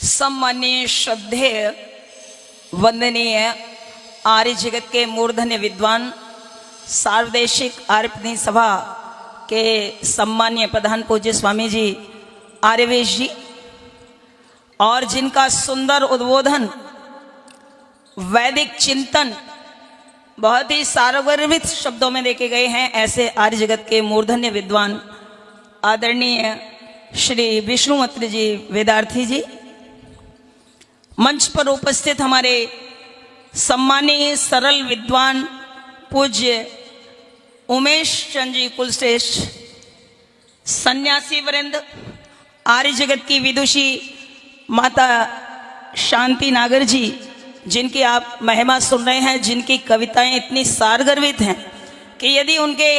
सम्माननीय श्रद्धेय वंदनीय आर्य जगत के मूर्धन्य विद्वान सार्वदेशिक आर्यपत्नी सभा के सम्माननीय प्रधान पूज्य स्वामी जी आर्यवेश जी, और जिनका सुंदर उद्बोधन वैदिक चिंतन बहुत ही सारगर्भित शब्दों में देखे गए हैं, ऐसे आर्य जगत के मूर्धन्य विद्वान आदरणीय श्री विष्णुमित्र जी वेदार्थी जी, मंच पर उपस्थित हमारे सम्मानीय सरल विद्वान पूज्य उमेश चंद जी कुलश्रेष्ठ, सन्यासी वृंद, आर्य जगत की विदुषी माता शांति नागर जी, जिनकी आप महिमा सुन रहे हैं, जिनकी कविताएं इतनी सारगर्भित हैं कि यदि उनके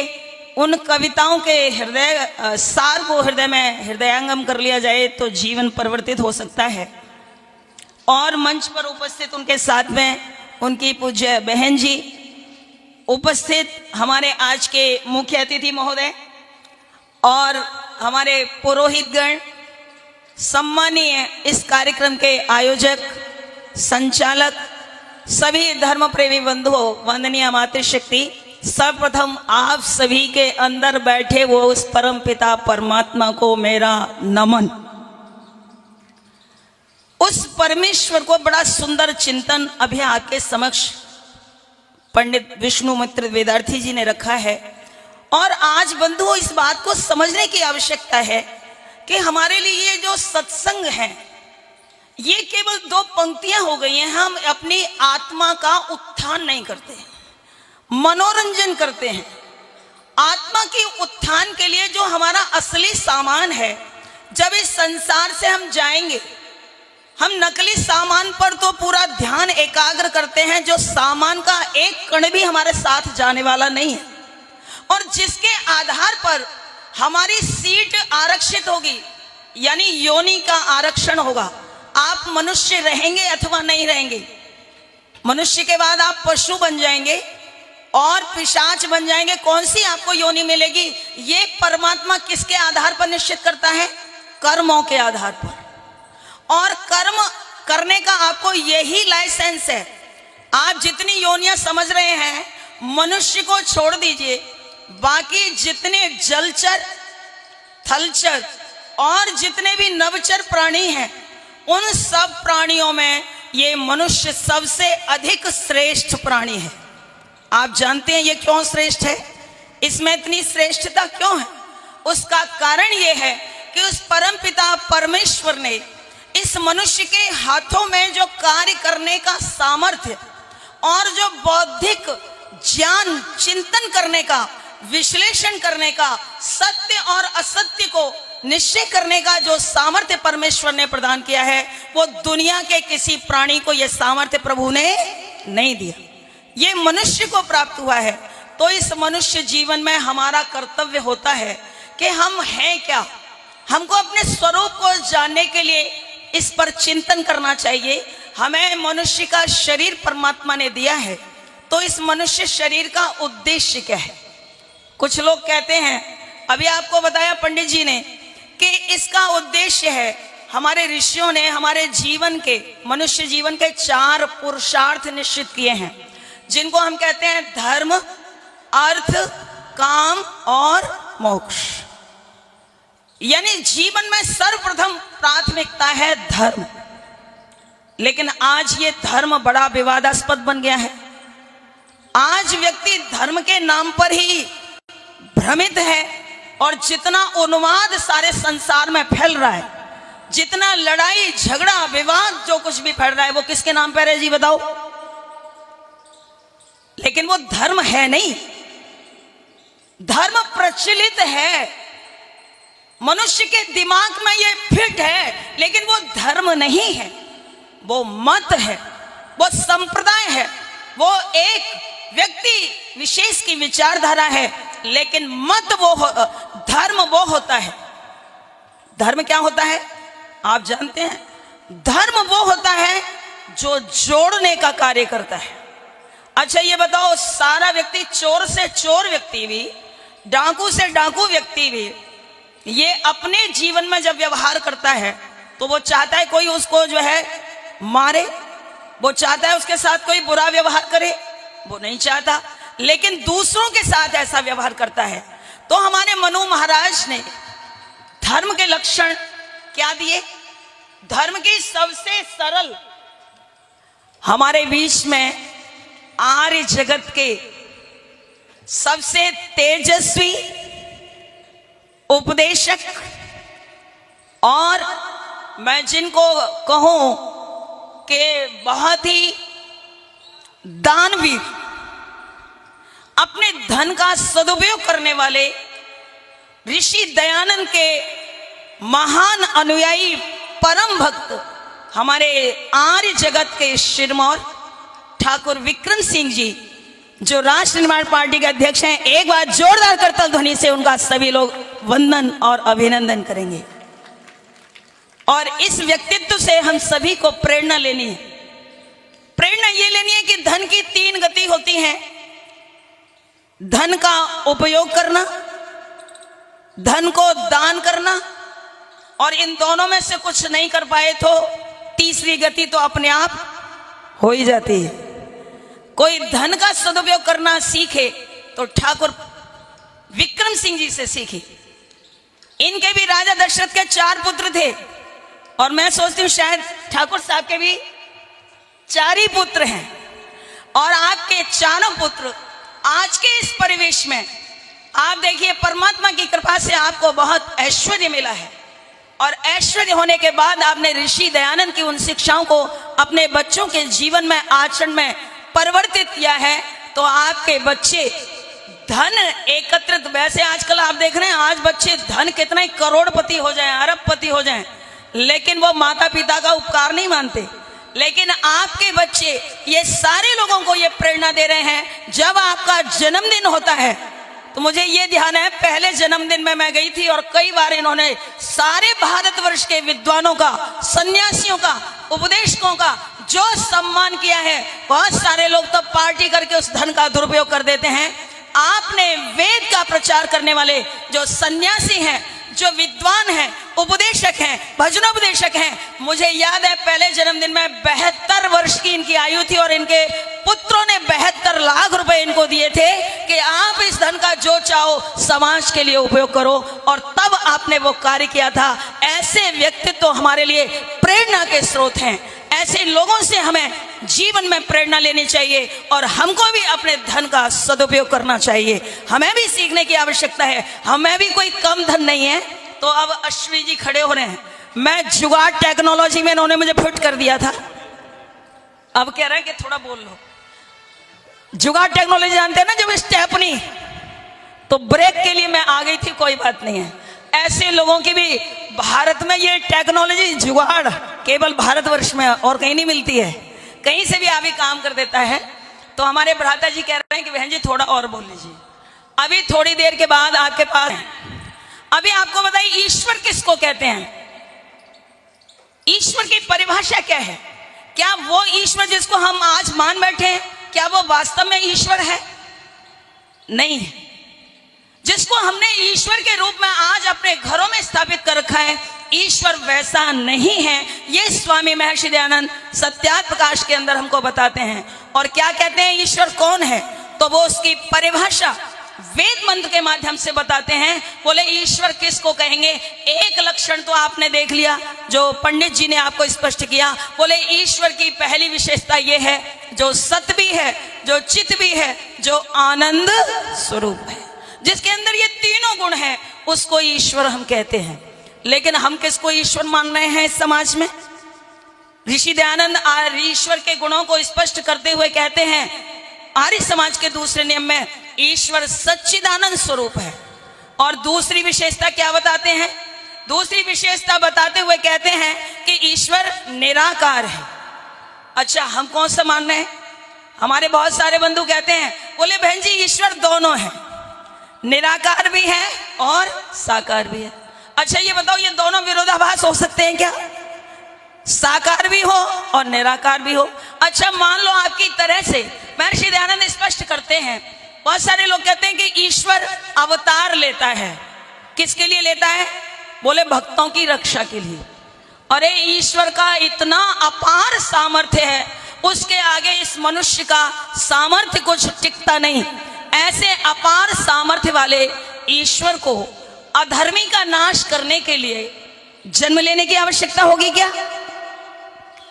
उन कविताओं के हृदय सार को हृदय में हृदयंगम कर लिया जाए तो जीवन परिवर्तित हो सकता है। और मंच पर उपस्थित उनके साथ में उनकी पूज्य बहन जी, उपस्थित हमारे आज के मुख्य अतिथि महोदय और हमारे पुरोहितगण, सम्मानीय इस कार्यक्रम के आयोजक, संचालक, सभी धर्म प्रेमी बंधुओं, वंदनीय मातृशक्ति, सर्वप्रथम आप सभी के अंदर बैठे वो उस परम पिता परमात्मा को मेरा नमन। उस परमेश्वर को बड़ा सुंदर चिंतन अभी आपके समक्ष पंडित विष्णुमित्र वेदार्थी जी ने रखा है। और आज बंधुओं, इस बात को समझने की आवश्यकता है कि हमारे लिए ये जो सत्संग है, ये केवल दो पंक्तियां हो गई हैं। हम अपनी आत्मा का उत्थान नहीं करते हैं, मनोरंजन करते हैं। आत्मा के उत्थान के लिए जो हमारा असली सामान है, जब इस संसार से हम जाएंगे, हम नकली सामान पर तो पूरा ध्यान एकाग्र करते हैं, जो सामान का एक कण भी हमारे साथ जाने वाला नहीं है और जिसके आधार पर हमारी सीट आरक्षित होगी, यानी योनि का आरक्षण होगा। आप मनुष्य रहेंगे अथवा नहीं रहेंगे। मनुष्य के बाद आप पशु बन जाएंगे और पिशाच बन जाएंगे। कौन सी आपको योनि मिलेगी, ये परमात्मा किसके आधार पर निश्चित करता है? कर्मों के आधार पर। और कर्म करने का आपको यही लाइसेंस है। आप जितनी योनियां समझ रहे हैं, मनुष्य को छोड़ दीजिए, बाकी जितने जलचर, थलचर और जितने भी नवचर प्राणी हैं, उन सब प्राणियों में ये मनुष्य सबसे अधिक श्रेष्ठ प्राणी है। आप जानते हैं ये क्यों श्रेष्ठ है? इसमें इतनी श्रेष्ठता क्यों है? उसका कारण ये है कि उस परम पिता परमेश्वर ने इस मनुष्य के हाथों में जो कार्य करने का सामर्थ्य और जो बौद्धिक ज्ञान, चिंतन करने का, विश्लेषण करने का, सत्य और असत्य को निश्चय करने का जो सामर्थ्य परमेश्वर ने प्रदान किया है, वो दुनिया के किसी प्राणी को यह सामर्थ्य प्रभु ने नहीं दिया। ये मनुष्य को प्राप्त हुआ है। तो इस मनुष्य जीवन में हमारा कर्तव्य होता है कि हम हैं क्या। हमको अपने स्वरूप को जानने के लिए इस पर चिंतन करना चाहिए। हमें मनुष्य का शरीर परमात्मा ने दिया है, तो इस मनुष्य शरीर का उद्देश्य क्या है? कुछ लोग कहते हैं, अभी आपको बताया पंडित जी ने, कि इसका उद्देश्य है, हमारे ऋषियों ने हमारे जीवन के, मनुष्य जीवन के 4 पुरुषार्थ निश्चित किए हैं, जिनको हम कहते हैं धर्म, अर्थ, काम और मोक्ष। यानी जीवन में सर्वप्रथम प्राथमिकता है धर्म। लेकिन आज ये धर्म बड़ा विवादास्पद बन गया है। आज व्यक्ति धर्म के नाम पर ही भ्रमित है, और जितना उन्माद सारे संसार में फैल रहा है, जितना लड़ाई झगड़ा विवाद जो कुछ भी फैल रहा है, वो किसके नाम पर है जी बताओ? लेकिन वो धर्म है नहीं। धर्म प्रचलित है, मनुष्य के दिमाग में ये फिट है, लेकिन वो धर्म नहीं है, वो मत है, वो संप्रदाय है, वो एक व्यक्ति विशेष की विचारधारा है। लेकिन मत वो धर्म वो होता है। धर्म क्या होता है आप जानते हैं? धर्म वो होता है जो जोड़ने का कार्य करता है। अच्छा ये बताओ, सारा व्यक्ति, चोर से चोर व्यक्ति भी, डाकू से डाकू व्यक्ति भी, ये अपने जीवन में जब व्यवहार करता है तो वो चाहता है कोई उसको जो है मारे, वो चाहता है उसके साथ कोई बुरा व्यवहार करे, वो नहीं चाहता, लेकिन दूसरों के साथ ऐसा व्यवहार करता है। तो हमारे मनु महाराज ने धर्म के लक्षण क्या दिए? धर्म की सबसे सरल, हमारे बीच में आर्य जगत के सबसे तेजस्वी उपदेशक, और मैं जिनको कहूं कि बहुत ही दानवीर, अपने धन का सदुपयोग करने वाले ऋषि दयानंद के महान अनुयायी परम भक्त हमारे आर्य जगत के शिरमौर ठाकुर विक्रम सिंह जी, जो राष्ट्र निर्माण पार्टी के अध्यक्ष हैं, एक बार जोरदार करतल ध्वनि से उनका सभी लोग वंदन और अभिनंदन करेंगे। और इस व्यक्तित्व से हम सभी को प्रेरणा लेनी है। प्रेरणा ये लेनी है कि धन की 3 गति होती है: धन का उपयोग करना, धन को दान करना, और इन दोनों में से कुछ नहीं कर पाए तो तीसरी गति तो अपने आप हो ही जाती है। कोई धन का सदुपयोग करना सीखे तो ठाकुर विक्रम सिंह जी से सीखे। इनके भी राजा दशरथ के 4 पुत्र थे, और मैं सोचती हूँ शायद ठाकुर साहब के भी 4 ही पुत्र हैं, और आपके 4 पुत्र आज के इस परिवेश में आप देखिए, परमात्मा की कृपा से आपको बहुत ऐश्वर्य मिला है, और ऐश्वर्य होने के बाद आपने ऋषि दयानंद की उन शिक्षाओं को अपने बच्चों के जीवन में, आचरण में परिवर्तित किया है। तो आपके बच्चे धन एकत्रित, वैसे आजकल आप देख रहे हैं आज बच्चे धन कितना ही करोड़पति हो जाएं, अरबपति हो जाएं, लेकिन वो माता पिता का उपकार नहीं मानते। लेकिन आपके बच्चे ये सारे लोगों को ये प्रेरणा दे रहे हैं। जब आपका जन्मदिन होता है तो मुझे ये ध्यान है, पहले जन्मदिन में मैं गई थी और कई बार इन्होंने सारे भारतवर्ष के विद्वानों का, सन्यासियों का, उपदेशकों का जो सम्मान किया है। बहुत सारे लोग तो पार्टी करके उस धन का दुरुपयोग कर देते हैं। आपने वेद का प्रचार करने वाले जो सन्यासी हैं, जो विद्वान हैं, उपदेशक हैं, भजनोपदेशक हैं, मुझे याद है पहले जन्मदिन में 72 वर्ष की इनकी आयु थी, और इनके पुत्रों ने 72 लाख रुपए इनको दिए थे कि आप इस धन का जो चाहो समाज के लिए उपयोग करो, और तब आपने वो कार्य किया था। ऐसे व्यक्तित्व तो हमारे लिए प्रेरणा के स्रोत हैं। ऐसे लोगों से हमें जीवन में प्रेरणा लेनी चाहिए, और हमको भी अपने धन का सदुपयोग करना चाहिए। हमें भी सीखने की आवश्यकता है। हमें भी कोई कम धन नहीं है। तो अब अश्विनी जी खड़े हो रहे हैं, मैं जुगाड़ टेक्नोलॉजी में इन्होंने मुझे फिट कर दिया था, अब कह रहे हैं कि थोड़ा बोल लो। जुगाड़ टेक्नोलॉजी जानते हैं ना, जब स्टेपनी, तो ब्रेक के लिए मैं आ गई थी, कोई बात नहीं है। ऐसे लोगों की भी भारत में ये टेक्नोलॉजी जुगाड़ केवल भारतवर्ष में और कहीं नहीं मिलती है, कहीं से भी आगे काम कर देता है। तो हमारे भ्राता जी कह रहे हैं कि बहन जी थोड़ा और बोल लीजिए। अभी थोड़ी देर के बाद आपके पास, अभी आपको बताइए ईश्वर किसको कहते हैं? ईश्वर की परिभाषा क्या है? क्या वो ईश्वर जिसको हम आज मान बैठे हैं, क्या वो वास्तव में ईश्वर है? नहीं है। जिसको हमने ईश्वर के रूप में आज अपने घरों में स्थापित कर रखा है, ईश्वर वैसा नहीं है। ये स्वामी महर्षि दयानंद सत्यार्थ प्रकाश के अंदर हमको बताते हैं। और क्या कहते हैं ईश्वर कौन है? तो वो उसकी परिभाषा वेद मंत्र के माध्यम से बताते हैं। बोले ईश्वर किसको कहेंगे? एक लक्षण तो आपने देख लिया जो पंडित जी ने आपको स्पष्ट किया। बोले ईश्वर की पहली विशेषता ये है, जो सत भी है, जो चित भी है, जो आनंद स्वरूप है, जिसके अंदर ये तीनों गुण हैं, उसको ईश्वर हम कहते हैं। लेकिन हम किसको ईश्वर मान रहे हैं इस समाज में? ऋषि दयानंद ईश्वर के गुणों को स्पष्ट करते हुए कहते हैं, आर्य समाज के दूसरे नियम में ईश्वर सच्चिदानंद स्वरूप है। और दूसरी विशेषता क्या बताते हैं? दूसरी विशेषता बताते हुए कहते हैं कि ईश्वर निराकार है। अच्छा, हम कौन सा मान रहे हैं? हमारे बहुत सारे बंधु कहते हैं, बोले बहन जी ईश्वर दोनों है, निराकार भी है और साकार भी है। अच्छा ये बताओ, ये दोनों विरोधाभास हो सकते हैं क्या? साकार भी हो और निराकार भी हो। अच्छा मान लो आपकी तरह से महर्षि दयानंद स्पष्ट करते हैं, बहुत सारे लोग कहते हैं कि ईश्वर अवतार लेता है। किसके लिए लेता है? बोले भक्तों की रक्षा के लिए। अरे ईश्वर का इतना अपार सामर्थ्य है, उसके आगे इस मनुष्य का सामर्थ्य कुछ टिकता नहीं। ऐसे अपार सामर्थ्य वाले ईश्वर को अधर्मी का नाश करने के लिए जन्म लेने की आवश्यकता होगी क्या?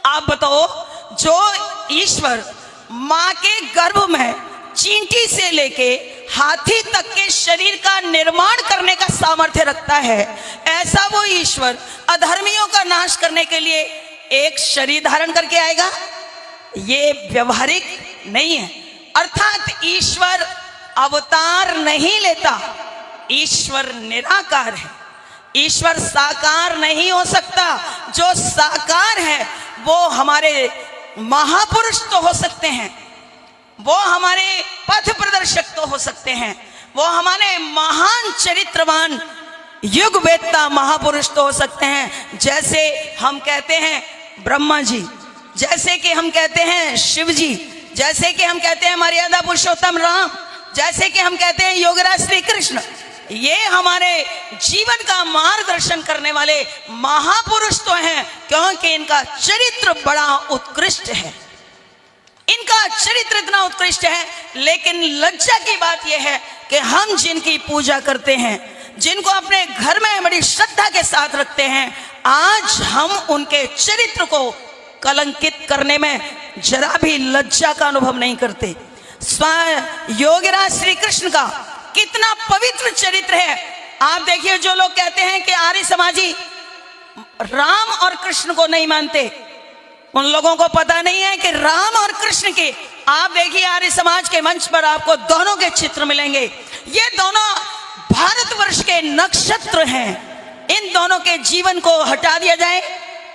आप बताओ, जो ईश्वर मां के गर्भ में चींटी से लेके हाथी तक के शरीर का निर्माण करने का सामर्थ्य रखता है, ऐसा वो ईश्वर अधर्मियों का नाश करने के लिए एक शरीर धारण करके आएगा? ये व्यवहारिक नहीं है। अर्थात ईश्वर अवतार नहीं लेता, ईश्वर निराकार है, ईश्वर साकार नहीं हो सकता। जो साकार है वो हमारे महापुरुष तो हो सकते हैं, वो हमारे पथ प्रदर्शक तो हो सकते हैं, वो हमारे महान चरित्रवान युग वेत्ता महापुरुष तो हो सकते हैं। जैसे हम कहते हैं ब्रह्मा जी, जैसे कि हम कहते हैं शिव जी, जैसे कि हम कहते हैं मर्यादा पुरुषोत्तम राम, जैसे कि हम कहते हैं योगराज श्री कृष्ण। ये हमारे जीवन का मार्गदर्शन करने वाले महापुरुष तो हैं, क्योंकि इनका चरित्र बड़ा उत्कृष्ट है, इनका चरित्र इतना उत्कृष्ट है। लेकिन लज्जा की बात यह है कि हम जिनकी पूजा करते हैं, जिनको अपने घर में बड़ी श्रद्धा के साथ रखते हैं, आज हम उनके चरित्र को कलंकित करने में जरा भी लज्जा का अनुभव नहीं करते। योगराज श्री कृष्ण का कितना पवित्र चरित्र है। आप देखिए, जो लोग कहते हैं कि आर्य समाजी राम और कृष्ण को नहीं मानते, उन लोगों को पता नहीं है कि राम और कृष्ण के, आप देखिए आर्य समाज के मंच पर आपको दोनों के चित्र मिलेंगे। ये दोनों भारतवर्ष के नक्षत्र हैं। इन दोनों के जीवन को हटा दिया जाए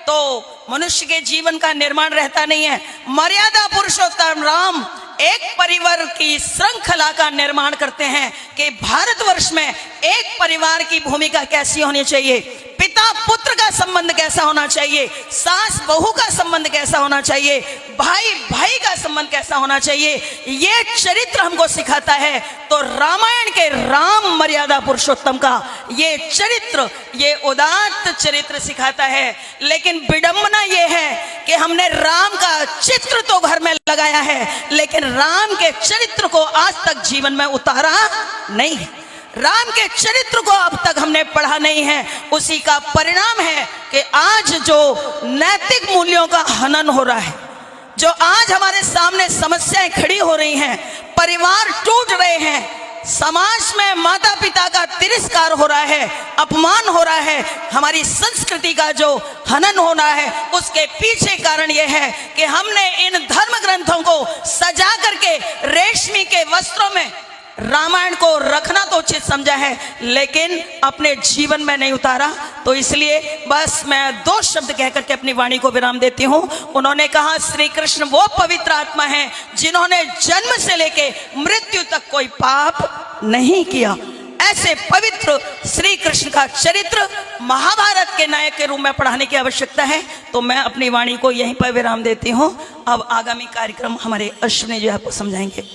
तो मनुष्य के जीवन का निर्माण रहता नहीं है। मर्यादा पुरुषोत्तम राम एक परिवार की श्रृंखला का निर्माण करते हैं कि भारतवर्ष में एक परिवार की भूमिका कैसी होनी चाहिए, पिता पुत्र का संबंध कैसा होना चाहिए, सास बहू का संबंध कैसा होना चाहिए, भाई भाई का संबंध कैसा होना चाहिए, ये चरित्र हमको सिखाता है। तो रामायण के राम मर्यादा पुरुषोत्तम का ये चरित्र, ये उदात्त चरित्र सिखाता है। लेकिन विडंबना ये है कि हमने राम का चित्र तो घर में लगाया है, लेकिन राम के चरित्र को आज तक जीवन में उतारा नहीं है, राम के चरित्र को अब तक हमने पढ़ा नहीं है। उसी का परिणाम है कि आज जो नैतिक मूल्यों का हनन हो रहा है, जो आज हमारे सामने समस्याएं खड़ी हो रही हैं, परिवार टूट रहे हैं, समाज में माता पिता का तिरस्कार हो रहा है, अपमान हो रहा है, हमारी संस्कृति का जो हनन हो रहा है, उसके पीछे कारण यह है कि हमने इन धर्म ग्रंथों को सजा करके रेशमी के वस्त्रों में रामायण को रखना तो उचित समझा है, लेकिन अपने जीवन में नहीं उतारा। तो इसलिए बस मैं दो शब्द कहकर के अपनी वाणी को विराम देती हूँ। उन्होंने कहा श्री कृष्ण वो पवित्र आत्मा है जिन्होंने जन्म से लेके मृत्यु तक कोई पाप नहीं किया। ऐसे पवित्र श्री कृष्ण का चरित्र महाभारत के नायक के रूप में पढ़ाने की आवश्यकता है। तो मैं अपनी वाणी को यहीं पर विराम देती हूँ। अब आगामी कार्यक्रम हमारे अश्विनी जी आपको समझाएंगे।